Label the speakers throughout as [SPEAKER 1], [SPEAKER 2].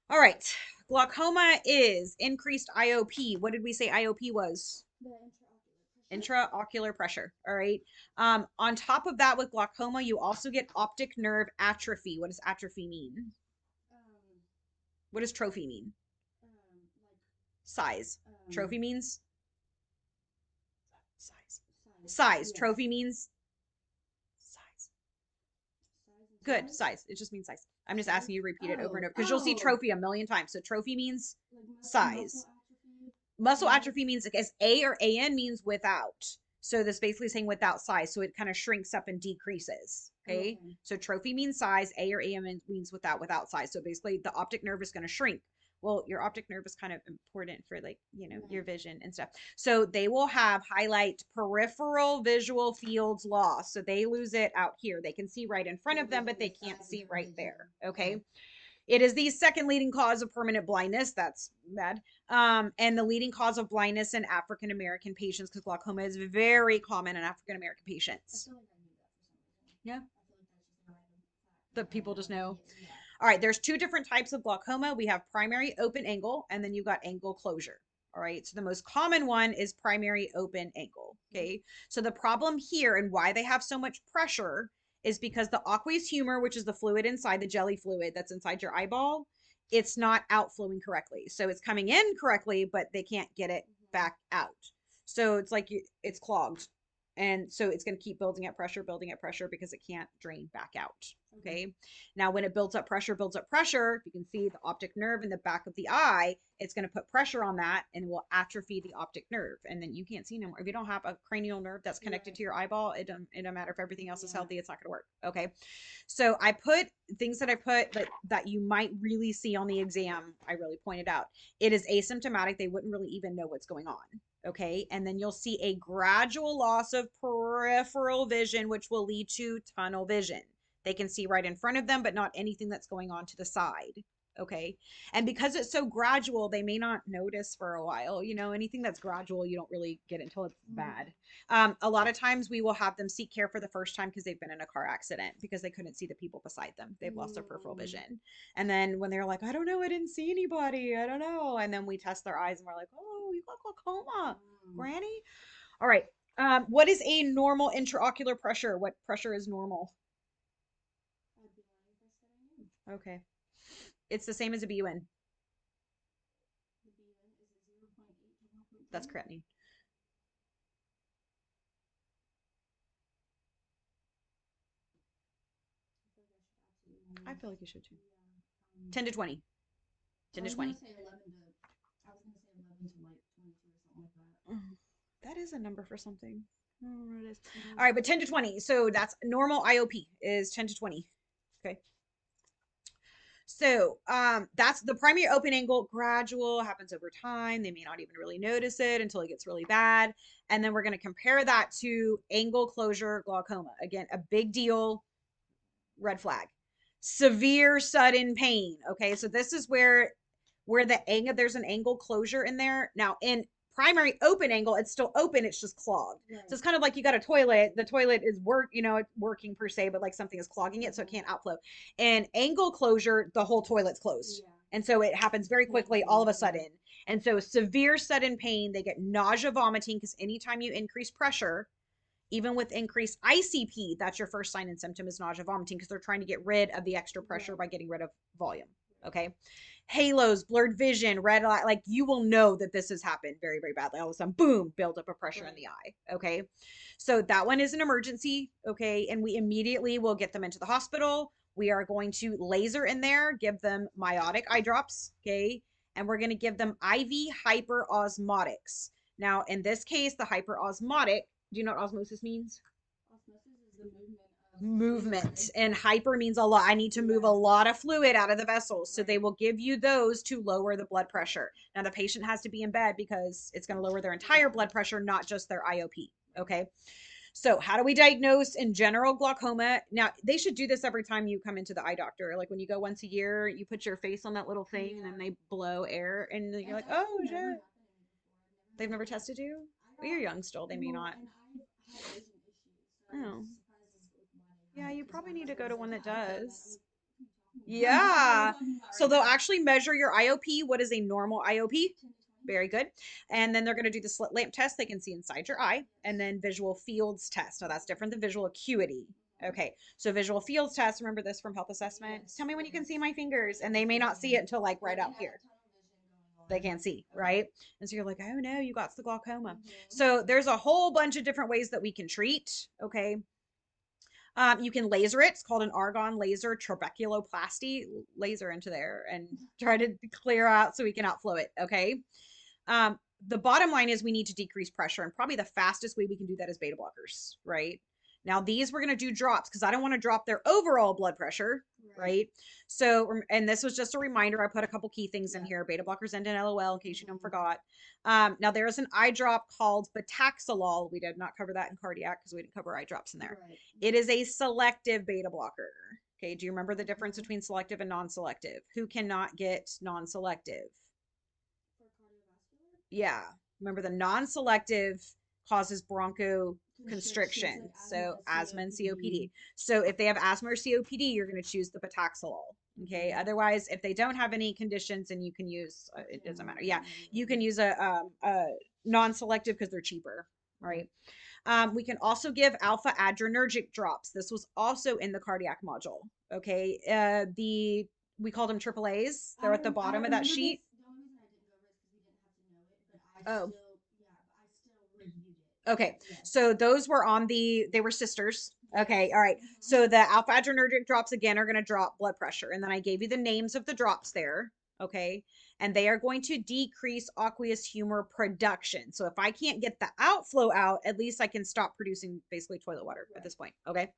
[SPEAKER 1] All right. Glaucoma is increased IOP. What did we say IOP was?
[SPEAKER 2] The
[SPEAKER 1] Intraocular pressure. All right. On top of that, with glaucoma, you also get optic nerve atrophy. What does atrophy mean?
[SPEAKER 2] um,
[SPEAKER 1] What does trophy mean?
[SPEAKER 2] like
[SPEAKER 1] Size. Trophy means size.
[SPEAKER 2] size.
[SPEAKER 1] Size.
[SPEAKER 2] Yes.
[SPEAKER 1] Trophy means size.
[SPEAKER 2] Size and
[SPEAKER 1] Good.
[SPEAKER 2] size.
[SPEAKER 1] Size. It just means size. I'm just
[SPEAKER 2] Size.
[SPEAKER 1] asking you to repeat it over and
[SPEAKER 2] Oh,
[SPEAKER 1] over because you'll see
[SPEAKER 2] oh,
[SPEAKER 1] trophy a million times. So trophy means
[SPEAKER 2] like muscle
[SPEAKER 1] size.
[SPEAKER 2] atrophy.
[SPEAKER 1] Muscle
[SPEAKER 2] Size.
[SPEAKER 1] atrophy means like as A or AN means without. So this basically saying without size. So it kind of shrinks up and decreases. Okay.
[SPEAKER 2] Okay.
[SPEAKER 1] So trophy means size. A or AN means without size. So basically the optic nerve is going to shrink. Well, your optic nerve is kind of important for like, your
[SPEAKER 2] Right.
[SPEAKER 1] vision and stuff. So they will have highlight peripheral visual fields loss. So they lose it out here. They can see right in front
[SPEAKER 2] Their
[SPEAKER 1] of them, but
[SPEAKER 2] vision
[SPEAKER 1] they
[SPEAKER 2] is
[SPEAKER 1] can't
[SPEAKER 2] bad
[SPEAKER 1] see
[SPEAKER 2] because
[SPEAKER 1] right
[SPEAKER 2] vision.
[SPEAKER 1] there. Okay.
[SPEAKER 2] Okay.
[SPEAKER 1] It is the second leading cause of permanent blindness. That's bad. And the leading cause of blindness in African American patients, because glaucoma is very common in African American
[SPEAKER 2] I
[SPEAKER 1] patients.
[SPEAKER 2] feel like I knew that for some reason.
[SPEAKER 1] Yeah,
[SPEAKER 2] I feel like that's just a random fact
[SPEAKER 1] the
[SPEAKER 2] that I
[SPEAKER 1] people just
[SPEAKER 2] know.
[SPEAKER 1] know.
[SPEAKER 2] Yeah.
[SPEAKER 1] All right, there's two different types of glaucoma. We have primary open angle, and then you've got angle closure. All right, so the most common one is primary open angle. Okay, so the problem here and why they have so much pressure is because the aqueous humor, which is the fluid inside the jelly fluid that's inside your eyeball, it's not outflowing correctly. So it's coming in correctly, but they can't get it
[SPEAKER 2] Mm-hmm.
[SPEAKER 1] back out. So it's like it's clogged. And so it's going to keep building up pressure because it can't drain back out.
[SPEAKER 2] Okay.
[SPEAKER 1] Okay. Now, when it builds up pressure, you can see the optic nerve in the back of the eye. It's going to put pressure on that and will atrophy the optic nerve. And then you can't see no more. If you don't have a cranial nerve that's connected
[SPEAKER 2] Right.
[SPEAKER 1] to your eyeball, it don't matter if everything else is
[SPEAKER 2] Yeah.
[SPEAKER 1] healthy, it's not going to work. Okay. So I put things that I put that you might really see on the exam. I really pointed out. It is asymptomatic. They wouldn't really even know what's going on. Okay. And then you'll see a gradual loss of peripheral vision, which will lead to tunnel vision. They can see right in front of them, but not anything that's going on to the side. Okay. And because it's so gradual, they may not notice for a while. Anything that's gradual, you don't really get until it's
[SPEAKER 2] Mm-hmm.
[SPEAKER 1] bad. A lot of times we will have them seek care for the first time because they've been in a car accident because they couldn't see the people beside them. They've lost their peripheral
[SPEAKER 2] Mm.
[SPEAKER 1] vision. And then when they're like, I don't know, I didn't see anybody. I don't know. And then we test their eyes and we're like, oh, you got glaucoma,
[SPEAKER 2] Mm.
[SPEAKER 1] Granny. All right. What is a normal intraocular pressure? What pressure is normal?
[SPEAKER 2] I'd be lying if I said I knew.
[SPEAKER 1] Okay. It's the same as a BUN.
[SPEAKER 2] The BN is a 0.8 to
[SPEAKER 1] That's
[SPEAKER 2] 1.2.
[SPEAKER 1] correct.
[SPEAKER 2] I feel like I should absolutely know
[SPEAKER 1] I
[SPEAKER 2] this.
[SPEAKER 1] feel like you should too.
[SPEAKER 2] Yeah.
[SPEAKER 1] 10 to 20. 10
[SPEAKER 2] I
[SPEAKER 1] to
[SPEAKER 2] was gonna
[SPEAKER 1] 20.
[SPEAKER 2] say 11 to. I was gonna say 11 to like 22 or something like that.
[SPEAKER 1] Mm, that is a number for something. I don't know what it is.
[SPEAKER 2] Mm-hmm.
[SPEAKER 1] All right, but 10 to 20. So that's normal IOP is 10 to 20. Okay. So that's the primary open angle, gradual, happens over time. They may not even really notice it until it gets really bad. And then we're going to compare that to angle closure glaucoma. Again, a big deal, red flag. Severe sudden pain. Okay, so this is where the angle, there's an angle closure in there. Now in primary open angle, it's still open, it's just clogged. So
[SPEAKER 2] Right.
[SPEAKER 1] it's kind of like you got a toilet. The toilet is it's working per se, but like something is clogging it, so it
[SPEAKER 2] Mm-hmm.
[SPEAKER 1] can't outflow. And angle closure, the whole toilet's closed.
[SPEAKER 2] Yeah.
[SPEAKER 1] And so it happens very
[SPEAKER 2] Can't
[SPEAKER 1] quickly, all of
[SPEAKER 2] drain.
[SPEAKER 1] a
[SPEAKER 2] Yeah.
[SPEAKER 1] sudden. And so severe sudden pain, they get nausea, vomiting, because anytime you increase pressure, even with increased ICP, that's your first sign and symptom is nausea, vomiting, because they're trying to get rid of the extra pressure
[SPEAKER 2] Right.
[SPEAKER 1] by getting rid of volume.
[SPEAKER 2] Right.
[SPEAKER 1] Okay. Halos, blurred vision, red light, like you will know that this has happened very, very badly. All of a sudden, boom, build up of pressure in
[SPEAKER 2] Right.
[SPEAKER 1] the eye. Okay. So that one is an emergency. Okay. And we immediately will get them into the hospital. We are going to laser in there, give them miotic eye drops. Okay. And we're going to give them IV hyperosmotics. Now, in this case, the hyperosmotic, do you know what osmosis means?
[SPEAKER 2] Osmosis is the movement of
[SPEAKER 1] Movement,
[SPEAKER 2] fluid.
[SPEAKER 1] and hyper means a lot. I need to move a
[SPEAKER 2] Yeah.
[SPEAKER 1] lot of fluid out of the vessels, so they
[SPEAKER 2] Right.
[SPEAKER 1] will give you those to lower the blood pressure. Now the patient has to be in bed because it's going to lower their entire
[SPEAKER 2] Yeah.
[SPEAKER 1] blood pressure, not just their IOP.
[SPEAKER 2] Right.
[SPEAKER 1] Okay. So how do we diagnose in general glaucoma? Now they should do this every time you come into the eye doctor. Like when you go once a year, you put your face on that little thing and
[SPEAKER 2] Yeah.
[SPEAKER 1] then they blow air and you're
[SPEAKER 2] That's
[SPEAKER 1] like,
[SPEAKER 2] actually
[SPEAKER 1] oh
[SPEAKER 2] never
[SPEAKER 1] shit.
[SPEAKER 2] happened to me before. I've
[SPEAKER 1] They've
[SPEAKER 2] never
[SPEAKER 1] never
[SPEAKER 2] had to.
[SPEAKER 1] tested you?
[SPEAKER 2] I
[SPEAKER 1] Well, you're
[SPEAKER 2] got
[SPEAKER 1] young still. They may
[SPEAKER 2] well,
[SPEAKER 1] not.
[SPEAKER 2] and I've had vision issues, so I was
[SPEAKER 1] Oh.
[SPEAKER 2] surprised as with why they
[SPEAKER 1] Yeah,
[SPEAKER 2] haven't
[SPEAKER 1] you
[SPEAKER 2] because
[SPEAKER 1] probably
[SPEAKER 2] I've
[SPEAKER 1] need to
[SPEAKER 2] never
[SPEAKER 1] go to
[SPEAKER 2] been
[SPEAKER 1] one
[SPEAKER 2] sent to
[SPEAKER 1] that
[SPEAKER 2] eye care. That I
[SPEAKER 1] does.
[SPEAKER 2] mean, what are you talking
[SPEAKER 1] Yeah. So they'll
[SPEAKER 2] Right
[SPEAKER 1] actually measure your IOP. What is a normal IOP?
[SPEAKER 2] 10 to 20.
[SPEAKER 1] Very good. And then they're going to do the slit lamp test. They can see inside your eye. And then visual fields test. Now that's different than visual acuity. Okay. So visual fields test, remember this from health assessment?
[SPEAKER 2] Yes,
[SPEAKER 1] Tell me when you can
[SPEAKER 2] yes.
[SPEAKER 1] see my fingers. And
[SPEAKER 2] Yes,
[SPEAKER 1] they may not see
[SPEAKER 2] yeah.
[SPEAKER 1] it until like
[SPEAKER 2] Yeah,
[SPEAKER 1] right
[SPEAKER 2] they
[SPEAKER 1] out
[SPEAKER 2] have
[SPEAKER 1] here.
[SPEAKER 2] that tunnel vision going
[SPEAKER 1] They
[SPEAKER 2] on.
[SPEAKER 1] can't see,
[SPEAKER 2] Okay.
[SPEAKER 1] right? And so you're like, oh no, you got the glaucoma.
[SPEAKER 2] Mm-hmm.
[SPEAKER 1] So there's a whole bunch of different ways that we can treat. Okay. You can laser it. It's called an argon laser trabeculoplasty. Laser into there and try to clear out so we can outflow it. Okay. The bottom line is we need to decrease pressure, and probably the fastest way we can do that is beta blockers, right? Now these we're going to do drops because I don't want to drop their overall blood pressure, right? So, and this was just a reminder. I put a couple key things in here. Beta blockers end in LOL in case you don't forgot. Now there's an eye drop called betaxolol. We did not cover that in cardiac because we didn't cover eye drops in there.
[SPEAKER 2] Right.
[SPEAKER 1] It is a selective beta blocker. Okay, do you remember the difference between selective and non-selective? Who cannot get non-selective?
[SPEAKER 2] For cardiovascular?
[SPEAKER 1] Yeah. Remember the non-selective causes bronchoconstriction.
[SPEAKER 2] Like
[SPEAKER 1] So asthma and
[SPEAKER 2] COPD.
[SPEAKER 1] COPD. So if they have asthma or COPD, you're going to choose the betaxolol. Okay. Otherwise, if they don't have any conditions, and you can use, it doesn't matter. Yeah. You can use a non-selective because they're cheaper. Right. We can also give alpha adrenergic drops. This was also in the cardiac module. Okay. We called them AAAs. They're at the bottom of that sheet.
[SPEAKER 2] The only reason I didn't go over it is because we didn't have to know it, but
[SPEAKER 1] Oh.
[SPEAKER 2] I still reviewed it.
[SPEAKER 1] Okay.
[SPEAKER 2] Yes.
[SPEAKER 1] So those were they were sisters. Okay. All right. So the alpha adrenergic drops again are going to drop blood pressure. And then I gave you the names of the drops there. Okay. And they are going to decrease aqueous humor production. So if I can't get the outflow out, at least I can stop producing basically toilet water at this point. Okay.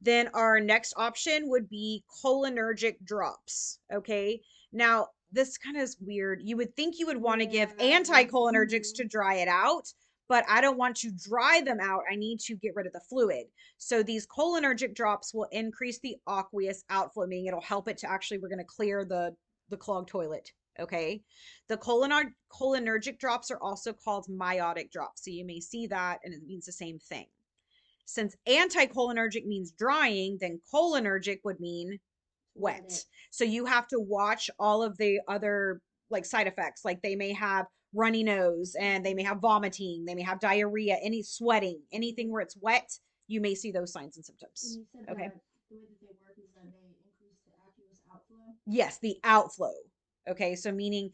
[SPEAKER 1] Then our next option would be cholinergic drops. Okay. Now, this kind of is weird. You would think you would want to give anticholinergics to dry it out, but I don't want to dry them out. I need to get rid of the fluid. So these cholinergic drops will increase the aqueous outflow, meaning it'll help it to actually, we're going to clear the clogged toilet. Okay. The cholinergic drops are also called meiotic drops. So you may see that, and it means the same thing. Since anticholinergic means drying, then cholinergic would mean wet. So you have to watch all of the other like side effects. Like they may have runny nose, and they may have vomiting, they may have diarrhea, any sweating, anything where it's wet, you may see those signs and symptoms.
[SPEAKER 2] And you said
[SPEAKER 1] Okay.
[SPEAKER 2] that the way that they work is that they increase the aqueous outflow.
[SPEAKER 1] Yes, the outflow. Okay, so meaning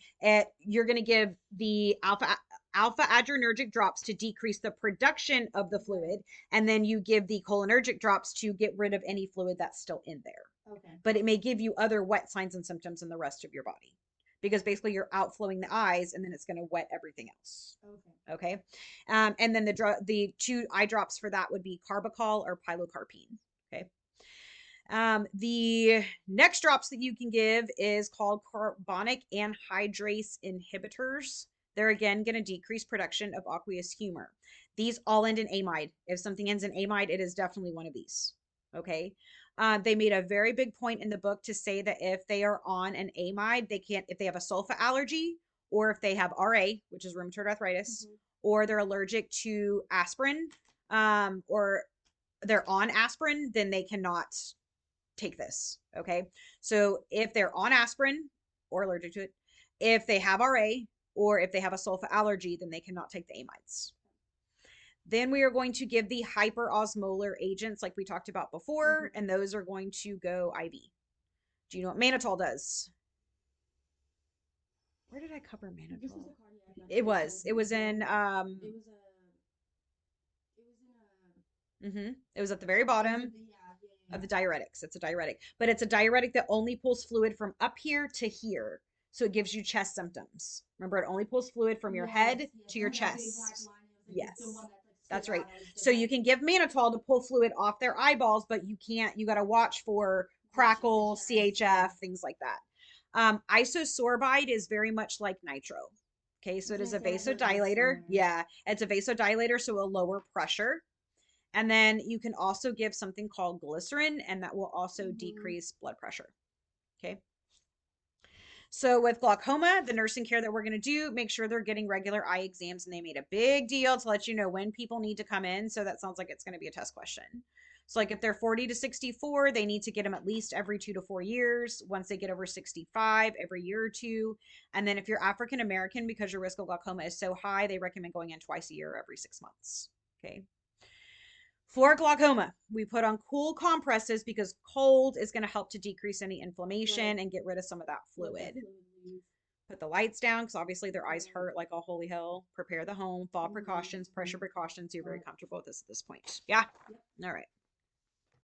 [SPEAKER 1] you're going to give the alpha adrenergic drops to decrease the production of the fluid, and then you give the cholinergic drops to get rid of any fluid that's still in there.
[SPEAKER 2] Okay.
[SPEAKER 1] But it may give you other wet signs and symptoms in the rest of your body, because basically you're outflowing the eyes, and then it's going to wet everything else.
[SPEAKER 2] Okay.
[SPEAKER 1] Okay. And then the two eye drops for that would be carbachol or pilocarpine. Okay. The next drops that you can give is called carbonic anhydrase inhibitors. They're again going to decrease production of aqueous humor. These all end in amide. If something ends in amide, it is definitely one of these. Okay. They made a very big point in the book to say that if they are on an amide, they can't, if they have a sulfa allergy, or if they have RA, which is rheumatoid arthritis, or they're allergic to aspirin, or they're on aspirin, then they cannot take this. Okay. So if they're on aspirin or allergic to it, if they have RA, or if they have a sulfa allergy, then they cannot take the amides. Then we are going to give the hyperosmolar agents like we talked about before, and those are going to go IV. Do you know what mannitol does? Where did I cover mannitol?
[SPEAKER 2] This was a cardiac.
[SPEAKER 1] It was in
[SPEAKER 2] It was in
[SPEAKER 1] it was at the very bottom of the diuretics. It's a diuretic, but it's a diuretic that only pulls fluid from up here to here. So it gives you chest symptoms. Remember, it only pulls fluid from your head to your chest. Yes, that's right. So you can give mannitol to pull fluid off their eyeballs, but you can't, you got to watch for crackle, CHF, things like that. Isosorbide is very much like nitro. Okay, so it is a vasodilator. Yeah, it's a vasodilator, so a lower pressure. And then you can also give something called glycerin, and that will also decrease blood pressure. Okay. So with glaucoma, the nursing care that we're going to do, make sure they're getting regular eye exams, and they made a big deal to let you know when people need to come in. So that sounds like it's going to be a test question. So like if they're 40 to 64, they need to get them at least every 2 to 4 years. Once they get over 65, every year or two. And then if you're African American, because your risk of glaucoma is so high, they recommend going in twice a year, every 6 months. Okay. For glaucoma, we put on cool compresses because cold is going to help to decrease any inflammation and get rid of some of that fluid. Put the lights down because obviously their eyes hurt like all holy hell. Prepare the home, fall precautions, pressure precautions. You're very comfortable with this at this point. Yeah. All right.